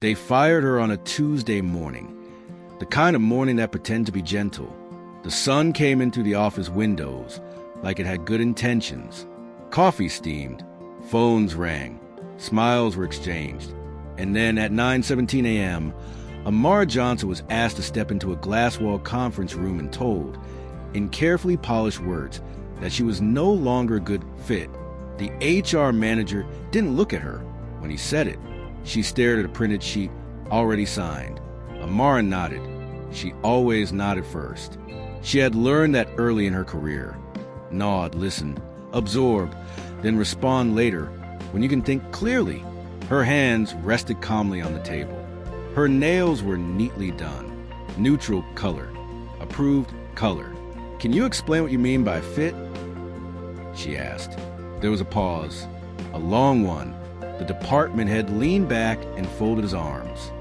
They fired her on a Tuesday morning, the kind of morning that pretended to be gentle. The sun came in through the office windows like it had good intentions. Coffee steamed, phones rang, smiles were exchanged. And then at 9:17 a.m., Amara Johnson was asked to step into a glass-wall conference room and told, in carefully polished words, that she was no longer a good fit. The HR manager didn't look at her when he said it. She stared at a printed sheet already signed. Amara nodded. She always nodded first. She had learned that early in her career. Nod, listen, absorb, then respond later when you can think clearly. Her hands rested calmly on the table. Her nails were neatly done. Neutral color. Approved color. Can you explain what you mean by fit? She asked. There was a pause, a long one. The department head leaned back and folded his arms.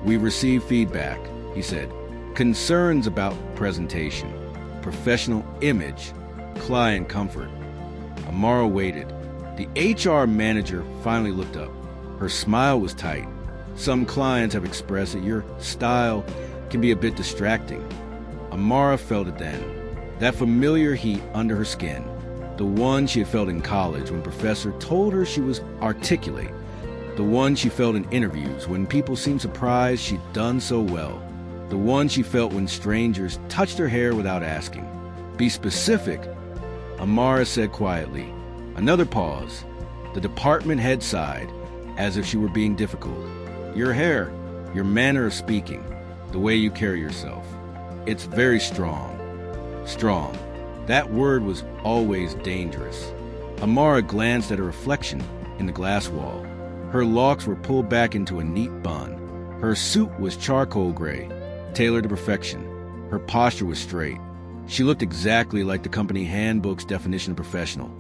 "We've received feedback," he said. "Concerns about presentation, professional image, client comfort." Amara waited. The HR manager finally looked up. Her smile was tight. "Some clients have expressed that your style can be a bit distracting." Amara felt it then. That familiar heat under her skin. The one she had felt in college when professor told her she was articulate. The one she felt in interviews when people seemed surprised she'd done so well. The one she felt when strangers touched her hair without asking. "Be specific," Amara said quietly. Another pause. The department head sighed, as if she were being difficult. "Your hair, your manner of speaking, the way you carry yourself. It's very strong." Strong. That word was always dangerous. Amara glanced at her reflection in the glass wall. Her locks were pulled back into a neat bun. Her suit was charcoal gray, tailored to perfection. Her posture was straight. She looked exactly like the company handbook's definition of professional,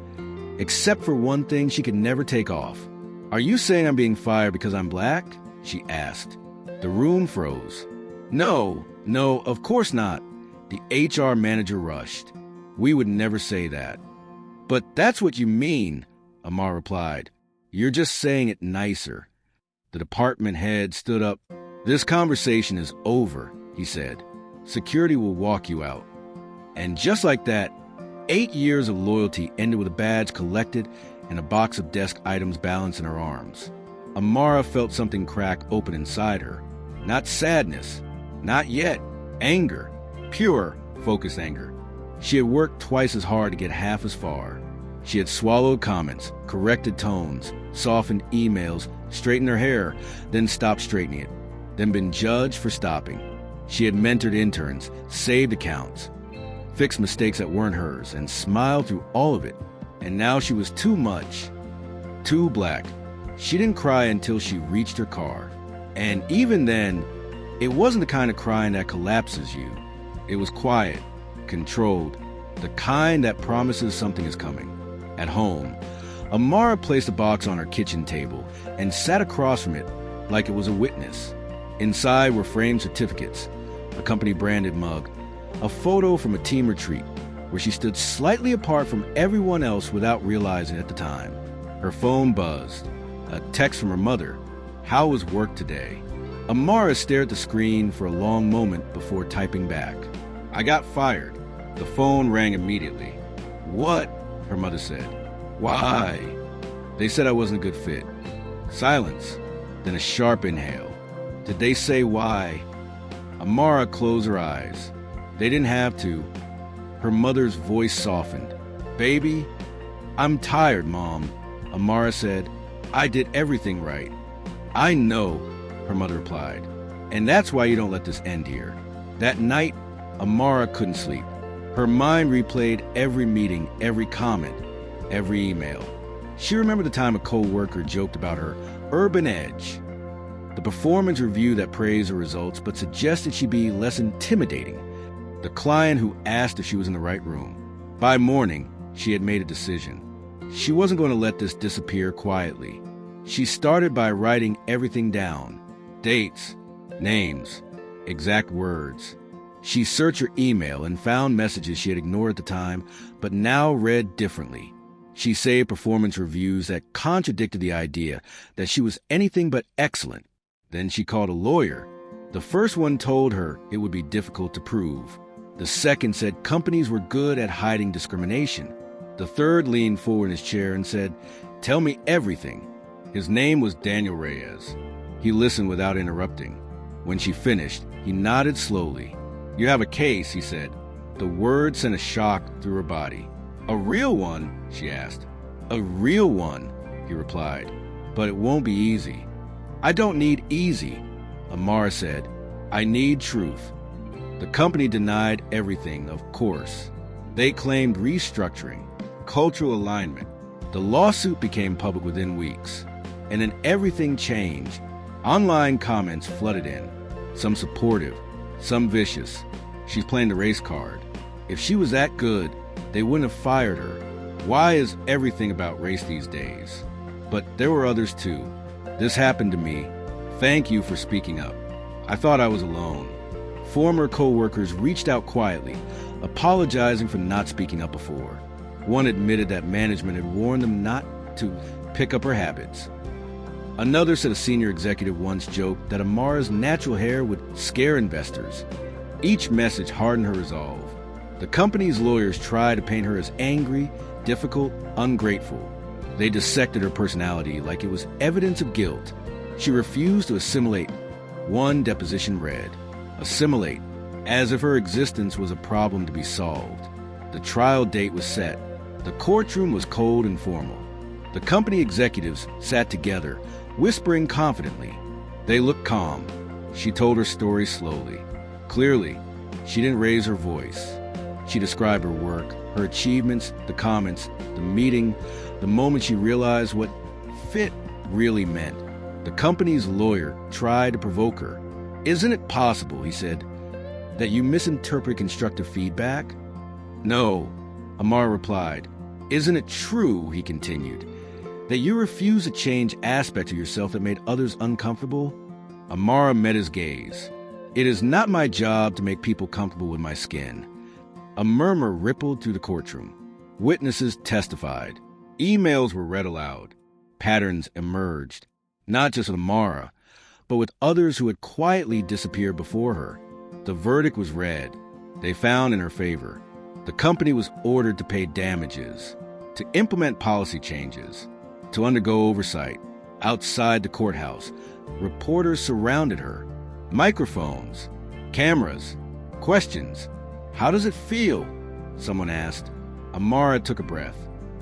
except for one thing she could never take off. "Are you saying I'm being fired because I'm black?" she asked. The room froze. No, of course not." The HR manager rushed. "We would never say that." "But that's what you mean," Amar replied. "You're just saying it nicer." The department head stood up. "This conversation is over," he said. "Security will walk you out." And just like that, 8 years of loyalty ended with a badge collected and a box of desk items balanced in her arms. Amara felt something crack open inside her. Not sadness. Not yet. Anger. Pure, focused anger. She had worked twice as hard to get half as far. She had swallowed comments, corrected tones, softened emails, straightened her hair, then stopped straightening it, then been judged for stopping. She had mentored interns, saved accounts, fixed mistakes that weren't hers, and smiled through all of it. And now she was too much. Too black. She didn't cry until she reached her car. And even then, it wasn't the kind of crying that collapses you. It was quiet, controlled, the kind that promises something is coming. At home, Amara placed a box on her kitchen table and sat across from it like it was a witness. Inside were framed certificates, a company-branded mug, a photo from a team retreat where she stood slightly apart from everyone else without realizing it at the time. Her phone buzzed. A text from her mother. "How was work today?" Amara stared at the screen for a long moment before typing back. "I got fired." The phone rang immediately. "What?" her mother said. "Why?" "They said I wasn't a good fit." Silence, then a sharp inhale. "Did they say why?" Amara closed her eyes. They didn't have to. Her mother's voice softened. "Baby, I'm tired, Mom," Amara said. "I did everything right." "I know," her mother replied. "And that's why you don't let this end here." That night, Amara couldn't sleep. Her mind replayed every meeting, every comment, every email. She remembered the time a co-worker joked about her urban edge, the performance review that praised her results but suggested she be less intimidating, the client who asked if she was in the right room. By morning, she had made a decision. She wasn't going to let this disappear quietly. She started by writing everything down. Dates, names, exact words. She searched her email and found messages she had ignored at the time, but now read differently. She saved performance reviews that contradicted the idea that she was anything but excellent. Then she called a lawyer. The first one told her it would be difficult to prove. The second said companies were good at hiding discrimination. The third leaned forward in his chair and said, "Tell me everything." His name was Daniel Reyes. He listened without interrupting. When she finished, he nodded slowly. "You have a case," he said. The word sent a shock through her body. "A real one?" she asked. "A real one," he replied. "But it won't be easy." "I don't need easy," Amara said. "I need truth." The company denied everything, of course. They claimed restructuring, cultural alignment. The lawsuit became public within weeks. And then everything changed. Online comments flooded in, some supportive, some vicious. She's playing the race card. If she was that good, they wouldn't have fired her. Why is everything about race these days? But there were others too. This happened to me. Thank you for speaking up. I thought I was alone. Former co-workers reached out quietly, apologizing for not speaking up before. One admitted that management had warned them not to pick up her habits. Another said a senior executive once joked that Amara's natural hair would scare investors. Each message hardened her resolve. The company's lawyers tried to paint her as angry, difficult, ungrateful. They dissected her personality like it was evidence of guilt. She refused to assimilate. One deposition read, "Assimilate," as if her existence was a problem to be solved. The trial date was set. The courtroom was cold and formal. The company executives sat together, whispering confidently. They looked calm. She told her story slowly. Clearly, she didn't raise her voice. She described her work, her achievements, the comments, the meeting, the moment she realized what fit really meant. The company's lawyer tried to provoke her. "Isn't it possible," he said, "that you misinterpret constructive feedback?" "No," Amara replied. "Isn't it true," he continued, "that you refuse to change aspects of yourself that made others uncomfortable?" Amara met his gaze. "It is not my job to make people comfortable with my skin." A murmur rippled through the courtroom. Witnesses testified. Emails were read aloud. Patterns emerged, not just with Amara, but with others who had quietly disappeared before her. The verdict was read. They found in her favor. The company was ordered to pay damages, to implement policy changes, to undergo oversight. Outside the courthouse, reporters surrounded her. Microphones, cameras, questions. "How does it feel?" someone asked. Amara took a breath.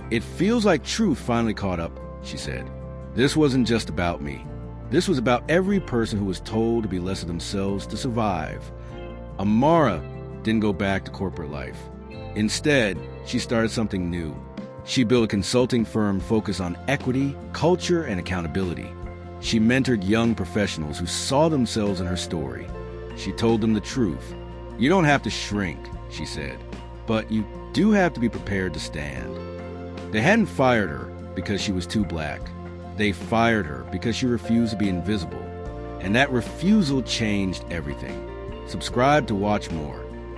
"It feels like truth finally caught up," she said. "This wasn't just about me. This was about every person who was told to be less of themselves to survive." Amara didn't go back to corporate life. Instead, she started something new. She built a consulting firm focused on equity, culture, and accountability. She mentored young professionals who saw themselves in her story. She told them the truth. "You don't have to shrink," she said, "but you do have to be prepared to stand." They hadn't fired her because she was too black. They fired her because she refused to be invisible. And that refusal changed everything. Subscribe to watch more.